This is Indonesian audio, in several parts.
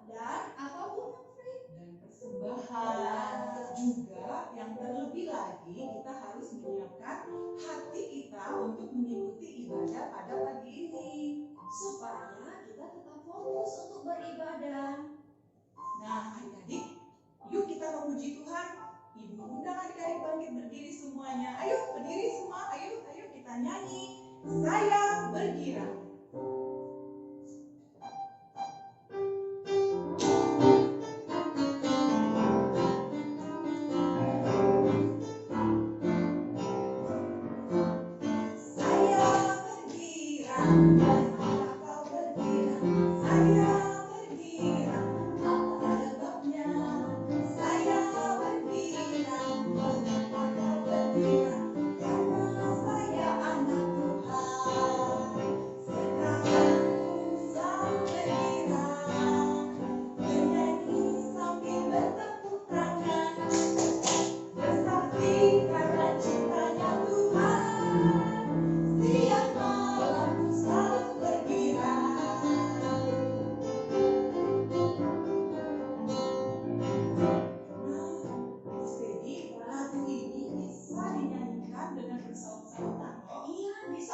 dan apapun yang free. Dan persembahan. Juga yang terlebih lagi kita harus menyiapkan hati kita untuk mengikuti ibadah pada pagi ini. Supaya kita tetap fokus untuk beribadah. Nah, adik-adik, yuk kita memuji Tuhan. Ibu undang adik-adik bangkit berdiri semuanya. Ayo berdiri semua, ayo kita nyanyi. Saya bergirang.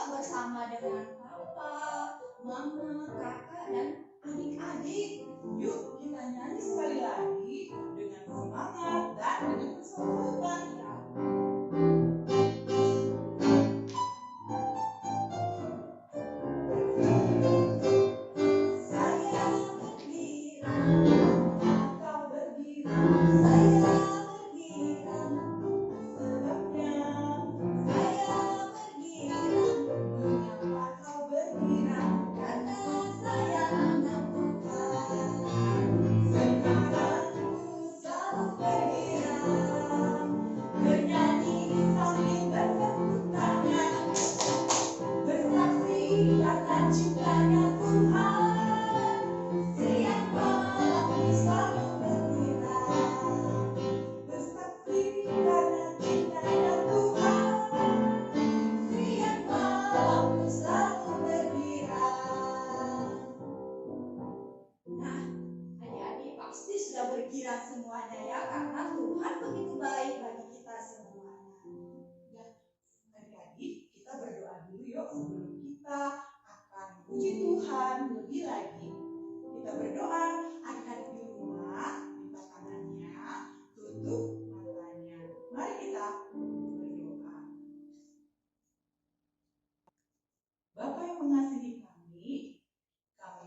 Bersama dengan papa, mama, kakak, dan adik-adik. Yuk kita nyanyi sekali lagi dengan semangat dan dengan persahabatan. Saya bergirang, kau bergirang. Saya bergirang, sebabnya saya bergirang. Mengapa kau bergirang? Karena saya anak Tuhan. Sekarang ku selalu bergirang, bernyanyi sambil bertepuk tangan, bersaksi karena cintanya Tuhan. Siang malam ku selalu bergirang, bersaksi karena cintanya Tuhan. Siang malam ku selalu bergirang. Nah, adik-adik pasti sudah bergirang semuanya ya, karena Tuhan begitu baik bagi kita semuanya. Ya, adik-adik, kita berdoa dulu yuk sebelum kita akan puji Tuhan lebih lagi. Kita berdoa, adik-adik di rumah, minta tangannya, tutup matanya. Mari kita berdoa. Bapa yang mengasihi kami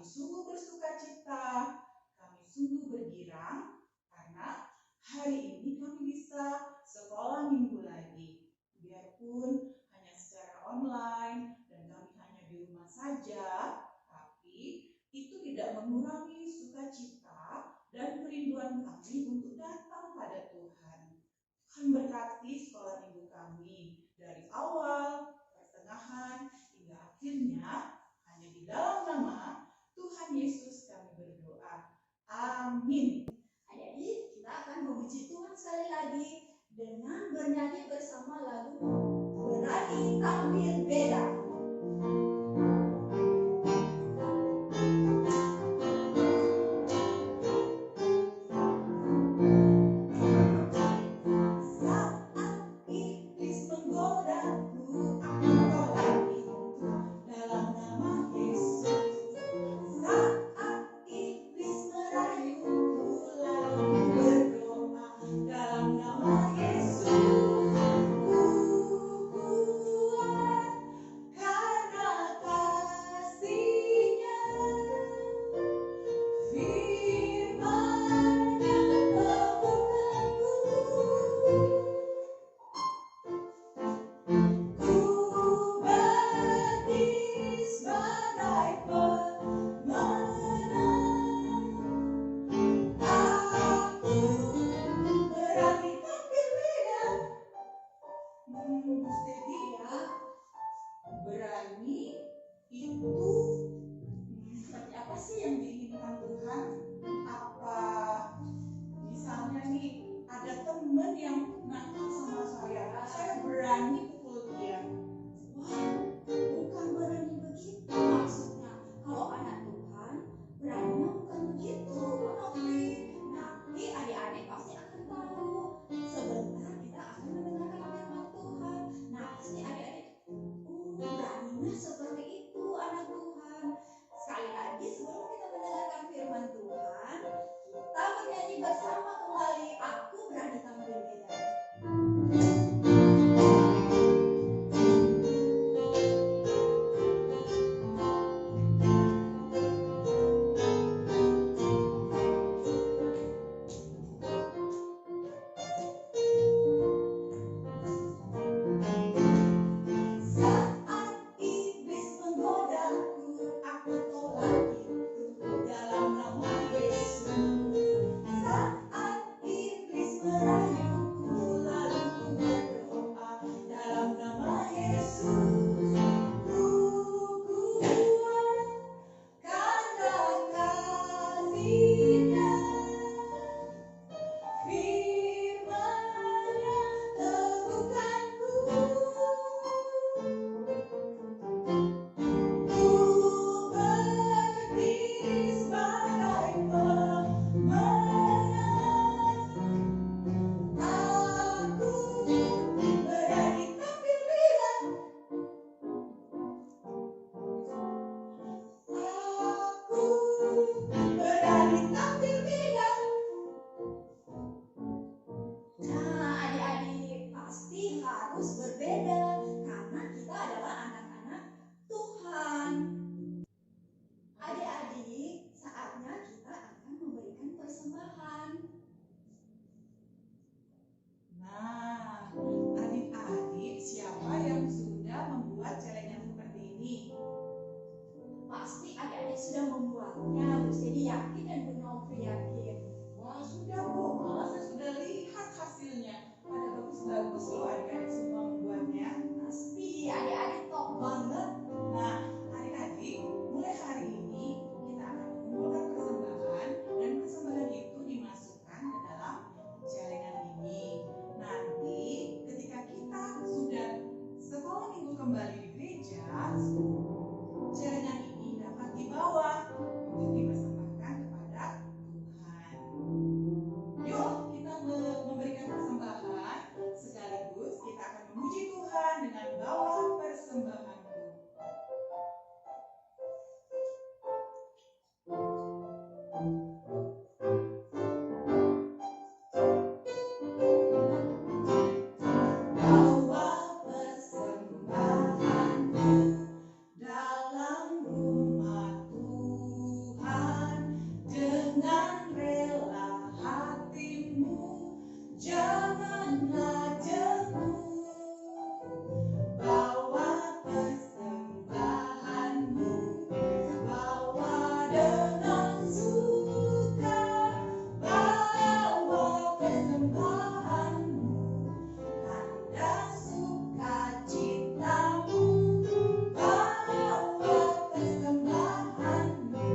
sungguh bersuka cita, kami sungguh bergirang, karena hari ini kami bisa sekolah minggu lagi. Biarpun hanya secara online dan kami hanya di rumah saja, tapi itu tidak mengurangi sukacita dan kerinduan kami untuk datang pada Tuhan. Tuhan berkati sekolah minggu kami dari awal, pertengahan, hingga akhirnya. Hanya di dalam nama Tuhan Yesus kami berdoa. Amin. Adik-adik, kita akan memuji Tuhan sekali lagi dengan bernyanyi bersama lagu Berani Tampil Beda. kembali di gereja, celengan ini dapat dibawa untuk dipersembahkan kepada Tuhan. Yuk kita memberikan persembahan, sekaligus kita akan memuji Tuhan dengan bawa persembahanku. Bawa persembahanmu dalam rumah Tuhan dengan rela hatimu, janganlah jenuh. Bawa persembahanmu, bawa dengan suka, bawa persembahanmu, tanda sukacitamu, bawa persembahanmu,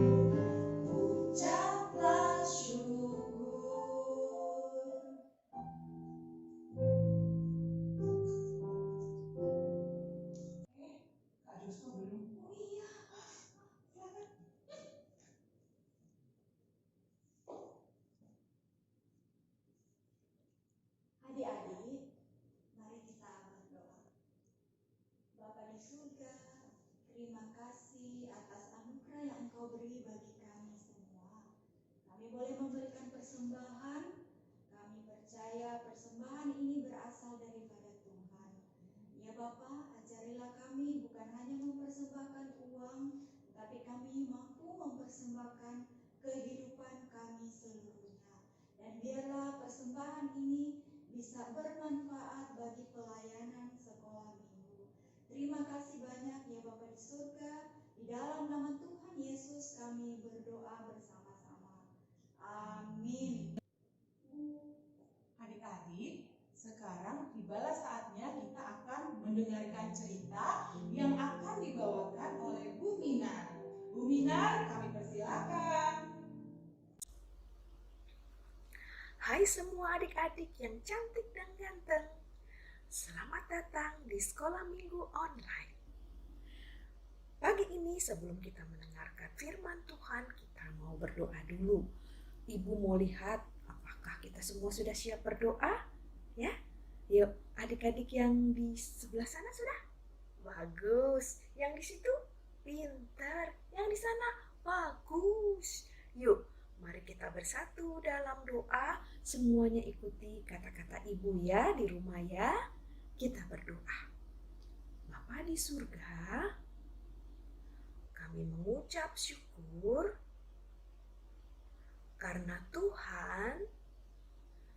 ucaplah syukur. Kak Josko belum. Oh iya, Silakan. adik-adik, mari kita berdoa. Bapa di surga, terima kasih atas anugerah yang Engkau beri bagi kami semua. Kami boleh memberikan persembahan. Kami percaya persembahan ini berasal daripada Tuhan. Ya Bapa, ajarilah kami bukan hanya mempersembahkan uang, tetapi kami mampu mempersembahkan kehidupan kami seluruhnya. Dan biarlah persembahan ini bisa bermanfaat bagi pelayanan sekolah minggu. Terima kasih banyak ya Bapa di surga. Di dalam nama Tuhan Yesus kami berdoa bersama-sama. Amin. Adik-adik, sekarang tibalah saatnya kita akan mendengarkan cerita yang akan dibawakan oleh Bu Minar. Bu Minar, kami persilakan. Hai semua adik-adik yang cantik dan ganteng. Selamat datang di sekolah minggu online. Pagi ini sebelum kita mendengarkan firman Tuhan, kita mau berdoa dulu. Ibu mau lihat apakah kita semua sudah siap berdoa? Ya, yuk adik-adik yang di sebelah sana sudah? Bagus. Yang di situ? Pintar. Yang di sana? Bagus. Yuk, mari kita bersatu dalam doa. Semuanya ikuti kata-kata ibu ya di rumah ya. Kita berdoa. Bapa di surga, kami mengucap syukur karena Tuhan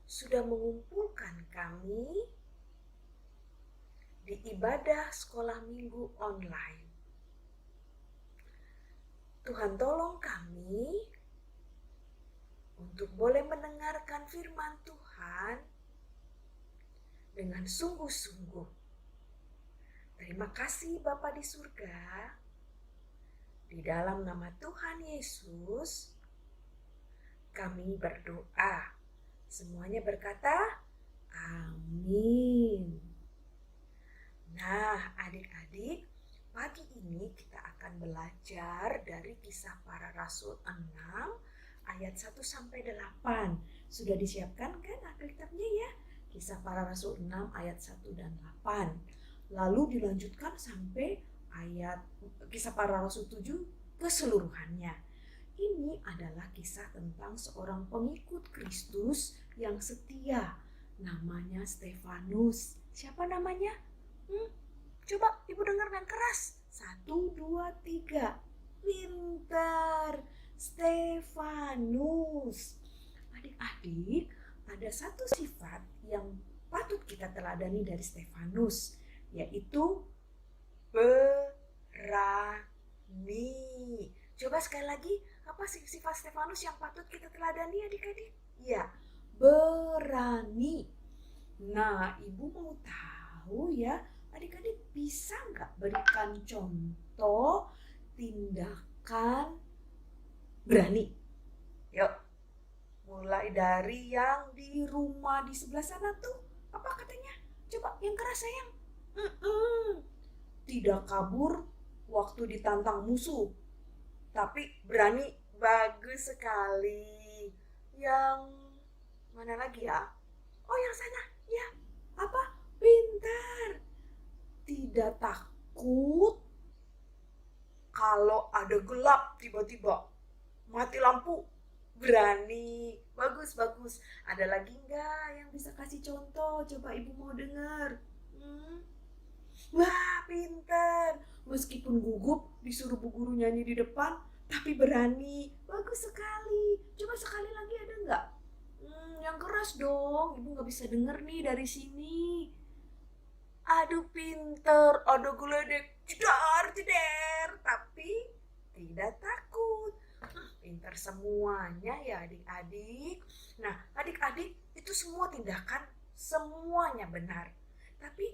sudah mengumpulkan kami di ibadah sekolah minggu online. Tuhan tolong kami untuk boleh mendengarkan firman Tuhan dengan sungguh-sungguh. Terima kasih Bapa di surga. Di dalam nama Tuhan Yesus, kami berdoa. Semuanya berkata, amin. Nah, adik-adik, pagi ini kita akan belajar dari Kisah Para Rasul 6 ayat 1 sampai 8. Sudah disiapkan kan Alkitabnya ya? Kisah Para Rasul 6 ayat 1 dan 8. Lalu dilanjutkan sampai ayat Kisah Para Rasul 7 keseluruhannya. Ini adalah kisah tentang seorang pengikut Kristus yang setia. Namanya Stefanus. Siapa namanya? Coba ibu dengar dengan keras. 1, 2, 3. Pintar. Stefanus. Adik-adik, ada satu sifat yang patut kita teladani dari Stefanus, yaitu berani. Coba sekali lagi, apa sih sifat Stefanus yang patut kita teladani adik-adik? Ya, berani. Nah, ibu mau tahu ya, adik-adik bisa nggak berikan contoh tindakan berani? Yuk, mulai dari yang di rumah di sebelah sana tuh, apa katanya? Coba yang keras sayang. tidak kabur waktu ditantang musuh, tapi berani. Bagus sekali. Yang mana lagi ya? Oh, yang sana. Ya, apa? Pintar. Tidak takut kalau ada gelap tiba-tiba. Mati lampu. Berani. Bagus, bagus. Ada lagi nggak yang bisa kasih contoh? Coba ibu mau dengar. Wah, pintar. Meskipun gugup disuruh bu guru nyanyi di depan, tapi berani. Bagus sekali. Coba sekali lagi ada nggak? Yang keras dong. Ibu nggak bisa denger nih dari sini. Aduh, pinter. Ada geledek. Jedar, jeder. Tapi tidak takut. Pintar semuanya ya adik-adik. Nah, adik-adik itu semua tindakan semuanya benar. Tapi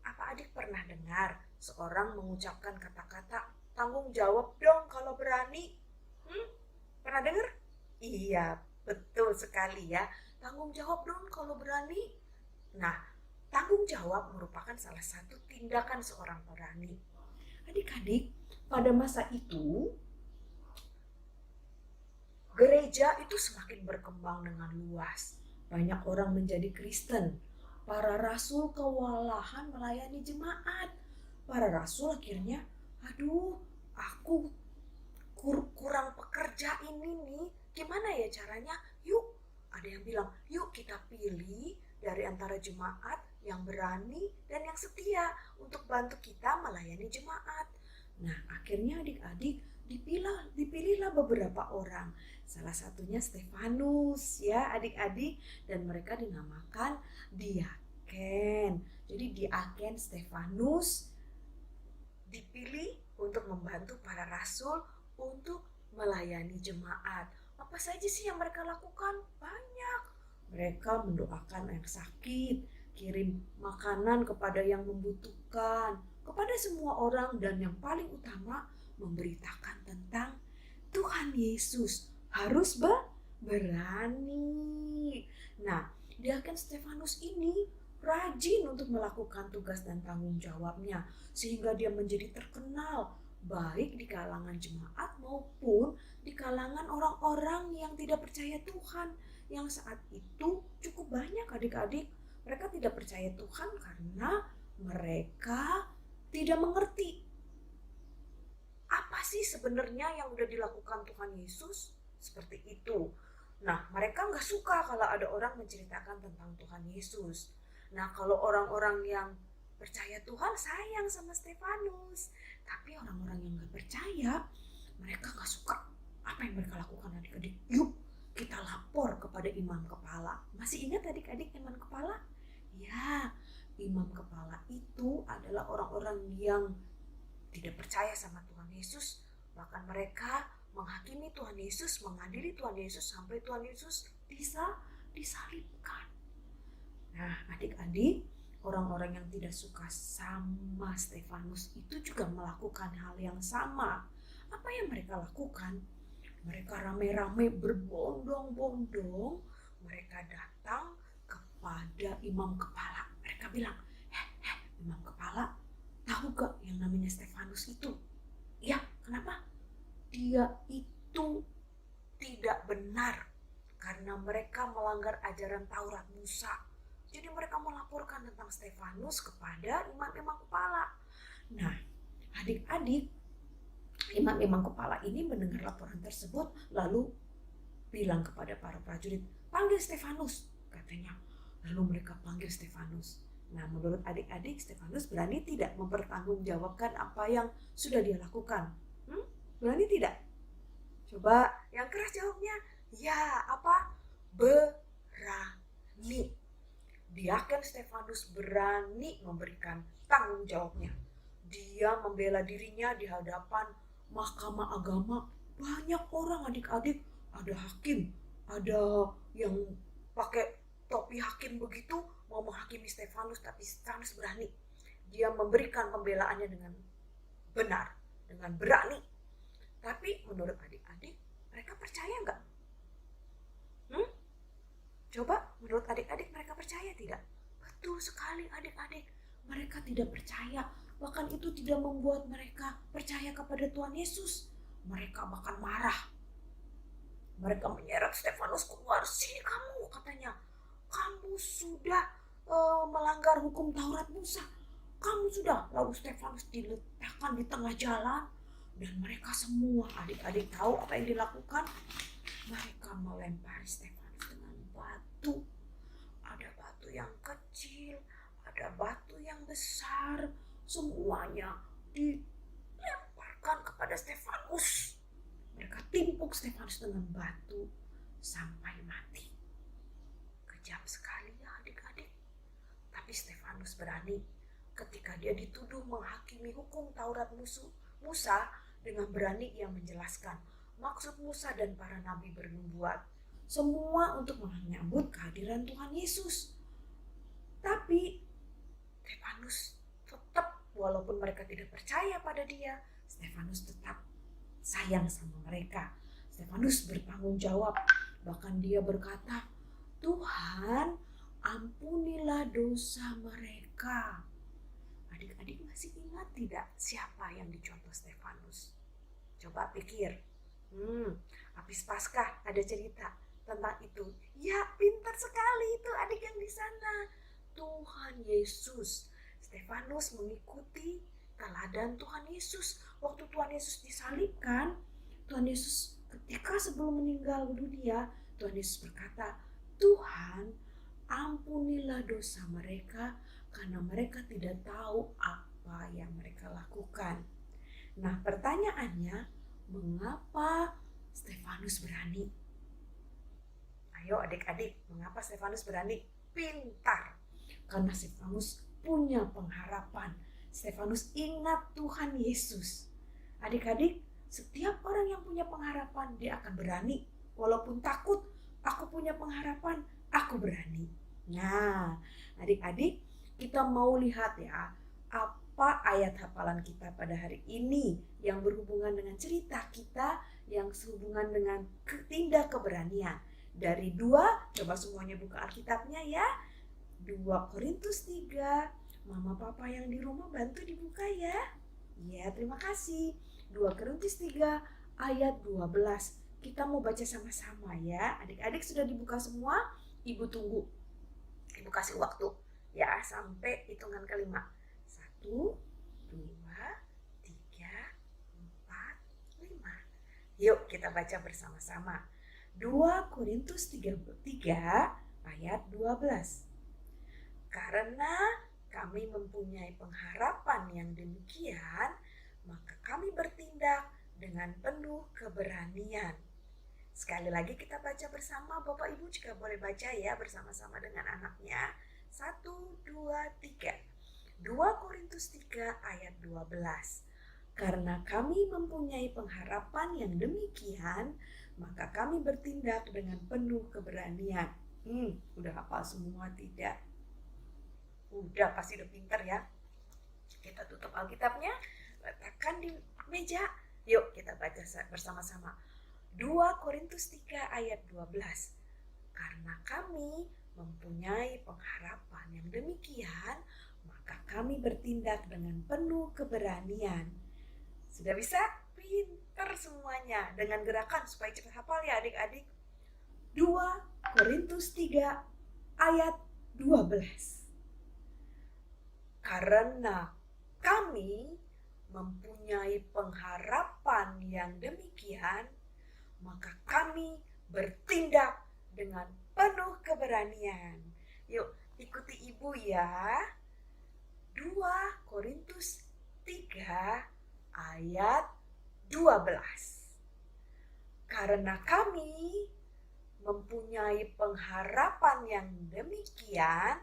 apa adik pernah dengar seorang mengucapkan kata-kata tanggung jawab dong kalau berani? Pernah dengar? Iya, betul sekali ya. Tanggung jawab dong kalau berani. Nah, tanggung jawab merupakan salah satu tindakan seorang berani. Adik-adik, pada masa itu gereja itu semakin berkembang dengan luas. Banyak orang menjadi Kristen. Para rasul kewalahan melayani jemaat. Para rasul akhirnya, aduh, aku kurang pekerja ini nih. Gimana ya caranya? Yuk, ada yang bilang, yuk kita pilih dari antara jemaat yang berani dan yang setia untuk bantu kita melayani jemaat. Nah, akhirnya adik-adik dipilihlah beberapa orang. Salah satunya Stefanus ya adik-adik, dan mereka dinamakan diaken. Jadi diaken Stefanus dipilih untuk membantu para rasul untuk melayani jemaat. Apa saja sih yang mereka lakukan? Banyak. Mereka mendoakan yang sakit, kirim makanan kepada yang membutuhkan, kepada semua orang, dan yang paling utama memberitakan tentang Tuhan Yesus. Harus berani. Nah, diaken Stefanus ini rajin untuk melakukan tugas dan tanggung jawabnya, sehingga dia menjadi terkenal baik di kalangan jemaat maupun di kalangan orang-orang yang tidak percaya Tuhan, yang saat itu cukup banyak adik-adik. Mereka tidak percaya Tuhan karena mereka tidak mengerti apa sih sebenarnya yang udah dilakukan Tuhan Yesus. Seperti itu. Nah, mereka nggak suka kalau ada orang menceritakan tentang Tuhan Yesus. Nah, kalau orang-orang yang percaya Tuhan sayang sama Stefanus. Tapi orang-orang yang nggak percaya, mereka nggak suka. Apa yang mereka lakukan adik-adik? Yuk, kita lapor kepada imam kepala. Masih ingat adik-adik imam kepala? Ya, imam kepala itu adalah orang-orang yang tidak percaya sama Tuhan Yesus. Bahkan mereka menghakimi Tuhan Yesus, mengadili Tuhan Yesus sampai Tuhan Yesus bisa disalibkan. Nah, adik-adik, orang-orang yang tidak suka sama Stefanus itu juga melakukan hal yang sama. Apa yang mereka lakukan? Mereka rame-rame berbondong-bondong, mereka datang kepada imam kepala. Mereka bilang, imam kepala, tahu gak yang namanya Stefanus itu? Ya, kenapa? Dia itu tidak benar karena mereka melanggar ajaran Taurat Musa. Jadi mereka melaporkan tentang Stefanus kepada imam-imam kepala. Nah, adik-adik, imam-imam kepala ini mendengar laporan tersebut lalu bilang kepada para prajurit, panggil Stefanus, katanya. Lalu mereka panggil Stefanus. Nah, menurut adik-adik, Stefanus berani tidak mempertanggungjawabkan apa yang sudah dia lakukan? Berani tidak? Coba yang keras jawabnya. Ya, apa? Berani. Diaken Stefanus berani memberikan tanggung jawabnya. Dia membela dirinya di hadapan mahkamah agama. Banyak orang adik-adik, ada hakim, ada yang pakai topi hakim begitu mau menghakimi Stefanus, tapi Stefanus berani. Dia memberikan pembelaannya dengan benar, dengan berani. Tapi menurut adik-adik, mereka percaya nggak? Coba menurut adik-adik mereka percaya tidak? Betul sekali adik-adik, mereka tidak percaya. bahkan itu tidak membuat mereka percaya kepada Tuhan Yesus. Mereka bahkan marah. Mereka menyeret Stefanus keluar. Sini kamu, katanya. Kamu sudah melanggar hukum Taurat Musa. Kamu sudah. Lalu Stefanus diletakkan di tengah jalan. Dan mereka semua, adik-adik tahu apa yang dilakukan? Mereka melempari Stefanus dengan batu. Ada batu yang kecil, ada batu yang besar. Semuanya dilemparkan kepada Stefanus. Mereka timpuk Stefanus dengan batu sampai mati. Kejam sekali ya adik-adik. Tapi Stefanus berani ketika dia dituduh menghakimi hukum Taurat Musa, dengan berani ia menjelaskan maksud Musa dan para nabi bernubuat. Semua untuk menyambut kehadiran Tuhan Yesus. Tapi Stefanus tetap, walaupun mereka tidak percaya pada dia, Stefanus tetap sayang sama mereka. Stefanus bertanggung jawab. Bahkan dia berkata, Tuhan, ampunilah dosa mereka. Adik-adik masih ingat tidak siapa yang dicontoh Stefanus? Coba pikir. Habis Paskah ada cerita tentang itu. Ya, pintar sekali itu adik yang di sana. Tuhan Yesus. Stefanus mengikuti teladan Tuhan Yesus. Waktu Tuhan Yesus disalibkan, Tuhan Yesus ketika sebelum meninggal dunia, Tuhan Yesus berkata, Tuhan, ampunilah dosa mereka karena mereka tidak tahu apa yang mereka lakukan. Nah, pertanyaannya, mengapa Stefanus berani? Ayo adik-adik, mengapa Stefanus berani? Pintar. Karena Stefanus punya pengharapan. Stefanus ingat Tuhan Yesus. Adik-adik, setiap orang yang punya pengharapan, dia akan berani. Walaupun takut, aku punya pengharapan, aku berani. Nah, adik-adik, kita mau lihat ya, apa ayat hafalan kita pada hari ini yang berhubungan dengan cerita kita, yang sehubungan dengan tindak keberanian. Dari 2, coba semuanya buka Alkitabnya ya. 2 Korintus 3. Mama papa yang di rumah bantu dibuka ya. Ya, terima kasih. 2 Korintus 3 ayat 12. Kita mau baca sama-sama ya. Adik-adik sudah dibuka semua? Ibu tunggu. Ibu kasih waktu ya sampai hitungan ke-5. 1, 2, 3, 4, 5. Yuk kita baca bersama-sama. 2 Korintus 3 ayat 12. Karena kami mempunyai pengharapan yang demikian, maka kami bertindak dengan penuh keberanian. Sekali lagi kita baca bersama, Bapak Ibu juga boleh baca ya bersama-sama dengan anaknya. 1, 2, 3. 2 Korintus 3 ayat 12. Karena kami mempunyai pengharapan yang demikian, maka kami bertindak dengan penuh keberanian. Udah hafal semua tidak? Udah, pasti udah pinter ya. Kita tutup Alkitabnya, letakkan di meja. Yuk kita baca bersama-sama. 2 Korintus 3 ayat 12. Karena kami mempunyai pengharapan yang demikian, maka kami bertindak dengan penuh keberanian. Sudah bisa? Pinter semuanya. Dengan gerakan supaya cepat hafal ya adik-adik. 2 Korintus 3 ayat 12. Karena kami mempunyai pengharapan yang demikian, maka kami bertindak dengan penuh keberanian. Yuk ikuti ibu ya. 2 Korintus 3 ayat 12. Karena kami mempunyai pengharapan yang demikian,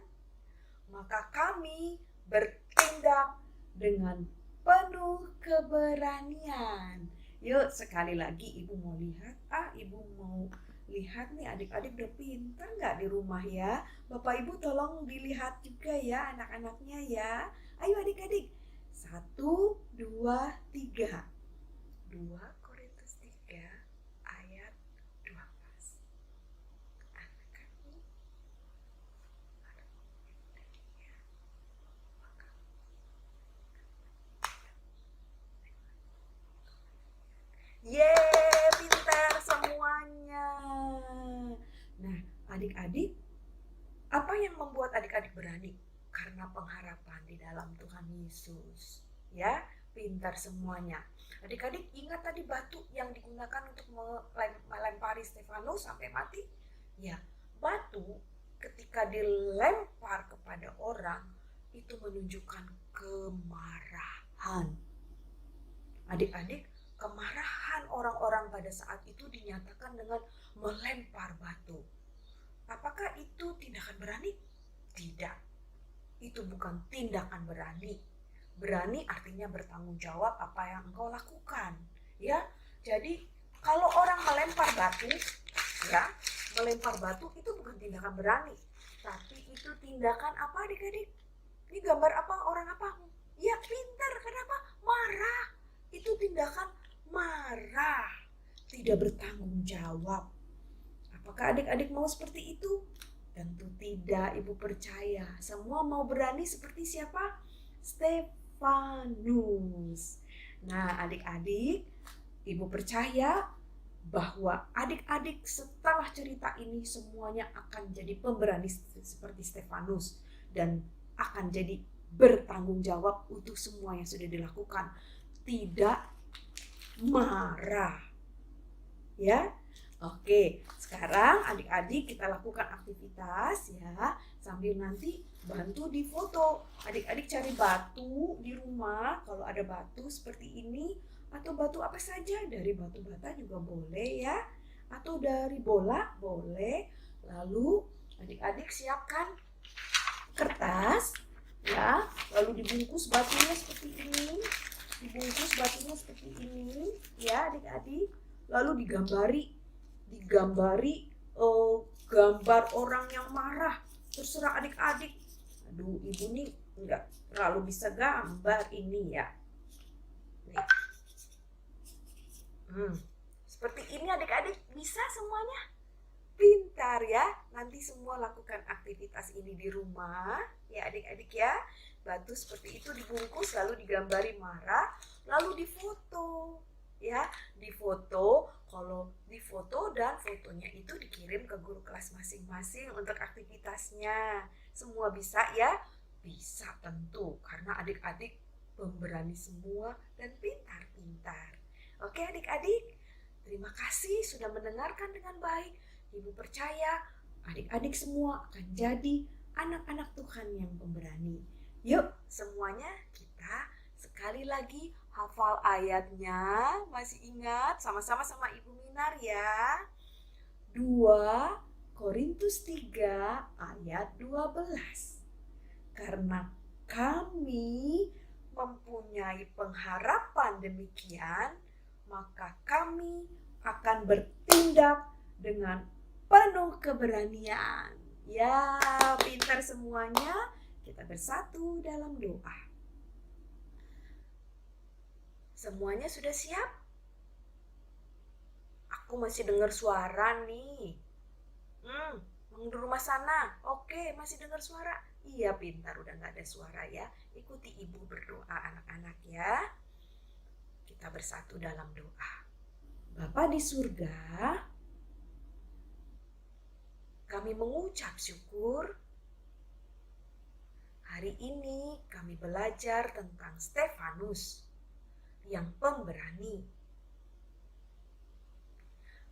maka kami bertindak dengan penuh keberanian. Yuk sekali lagi ibu mau lihat. Ibu mau lihat nih adik-adik udah pintar nggak di rumah ya. Bapak ibu tolong dilihat juga ya anak-anaknya ya. Ayo adik-adik. 1, 2, 3. 2 Korintus 3 ayat 12. Anak kami ada ya. adik-adik, apa yang membuat adik-adik berani? Karena pengharapan di dalam Tuhan Yesus. Ya, pintar semuanya. Adik-adik ingat tadi batu yang digunakan untuk melempari Stefanus sampai mati? Ya, batu ketika dilempar kepada orang itu menunjukkan kemarahan. Adik-adik, kemarahan orang-orang pada saat itu dinyatakan dengan melempar batu. Apakah itu tindakan berani? Tidak. Itu bukan tindakan berani. Berani artinya bertanggung jawab apa yang engkau lakukan. Ya, jadi kalau orang melempar batu, ya, melempar batu itu bukan tindakan berani, tapi itu tindakan apa adik-adik? Ini gambar apa? Orang apa? Ya, pintar. Kenapa? Marah. Itu tindakan marah, tidak bertanggung jawab. Apakah adik-adik mau seperti itu? Tentu tidak, Ibu percaya. Semua mau berani seperti siapa? Stefanus. Nah, adik-adik, Ibu percaya bahwa adik-adik setelah cerita ini semuanya akan jadi pemberani seperti Stefanus dan akan jadi bertanggung jawab untuk semua yang sudah dilakukan. Tidak marah. Ya. Oke, sekarang adik-adik kita lakukan aktivitas ya, sambil nanti bantu di foto. Adik-adik cari batu di rumah, kalau ada batu seperti ini, atau batu apa saja, dari batu bata juga boleh ya, atau dari bola boleh. Lalu adik-adik siapkan kertas ya, lalu dibungkus batunya seperti ini, ya adik-adik, lalu digambari gambar orang yang marah. Terserah adik-adik. Aduh, Ibu nih enggak terlalu bisa gambar ini ya. Nih. Seperti ini adik-adik, bisa semuanya? Pintar ya. Nanti semua lakukan aktivitas ini di rumah ya adik-adik ya. Batu seperti itu dibungkus lalu digambari marah, lalu difoto. Ya, difoto. Kalau difoto dan fotonya itu dikirim ke guru kelas masing-masing untuk aktivitasnya. Semua bisa ya? Bisa tentu, karena adik-adik pemberani semua dan pintar-pintar. Oke adik-adik, terima kasih sudah mendengarkan dengan baik. Ibu percaya adik-adik semua akan jadi anak-anak Tuhan yang pemberani. Yuk semuanya kita sekali lagi hafal ayatnya. Masih ingat? Sama-sama sama Ibu Minar ya. 2 Korintus 3 ayat 12. Karena kami mempunyai pengharapan demikian, maka kami akan bertindak dengan penuh keberanian. Ya, pintar semuanya. Kita bersatu dalam doa. Semuanya sudah siap? Aku masih dengar suara nih. Di rumah sana. Oke, masih dengar suara? Iya, pintar. Udah gak ada suara ya. Ikuti Ibu berdoa anak-anak ya. Kita bersatu dalam doa. Bapa di surga, kami mengucap syukur. Hari ini kami belajar tentang Stefanus yang pemberani.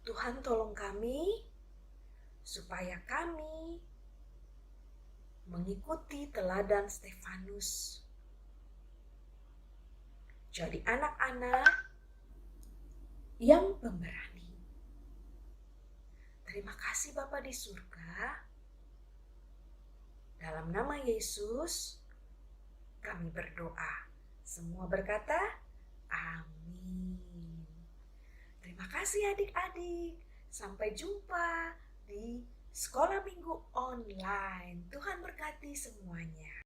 Tuhan tolong kami supaya kami mengikuti teladan Stefanus. Jadi anak-anak yang pemberani. Terima kasih Bapa di surga. Dalam nama Yesus kami berdoa. Semua berkata amin. Terima kasih adik-adik. Sampai jumpa di Sekolah Minggu Online. Tuhan berkati semuanya.